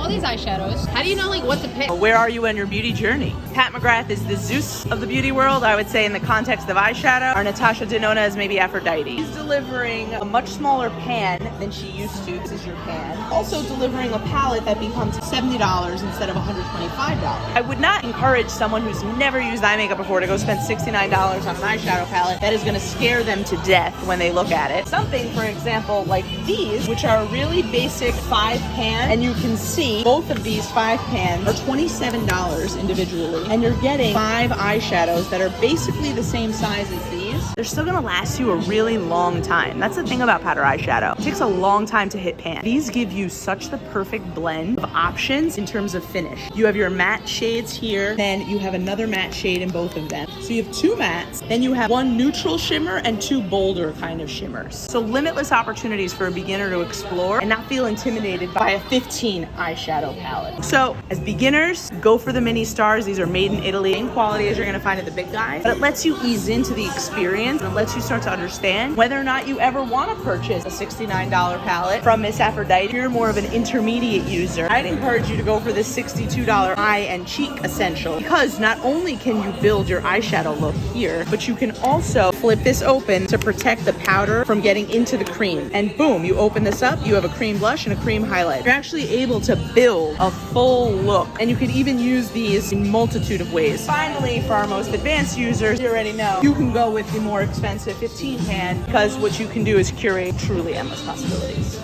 all these eyeshadows. How do you know like what to pick? Where are you in your beauty journey? Pat McGrath is the Zeus of the beauty world, I would say, in the context of eyeshadow. Our Natasha Denona is maybe Aphrodite. She's delivering a much smaller pan than she used to. This is your pan. Also delivering a palette that becomes $70 instead of $125. I would not encourage someone who's never used eye makeup before to go spend $69 on an eyeshadow palette. That is going to scare them to death when they look at it. Something, for example, like these, which are a really basic 5-pan, and you can see both of these 5 pans are $27 individually, and you're getting 5 eyeshadows that are basically the same size as these. They're still gonna last you a really long time. That's the thing about powder eyeshadow. It takes a long time to hit pan. These give you such the perfect blend of options in terms of finish. You have your matte shades here, then you have another matte shade in both of them. So you have 2 mattes, then you have 1 neutral shimmer and 2 bolder kind of shimmers. So limitless opportunities for a beginner to explore and not feel intimidated by a 15 eyeshadow palette. So as beginners, go for the mini stars. These are made in Italy. Same quality as you're gonna find at the big guys, but it lets you ease into the experience and it lets you start to understand whether or not you ever want to purchase a $69 palette from Miss Aphrodite. If you're more of an intermediate user, I'd encourage you to go for this $62 eye and cheek essential, because not only can you build your eyeshadow look here, but you can also flip this open to protect the powder from getting into the cream. And boom, you open this up, you have a cream blush and a cream highlight. You're actually able to build a full look, and you can even use these in a multitude of ways. Finally, for our most advanced users, you already know you can go with the more expensive 15 pan, because what you can do is curate truly endless possibilities.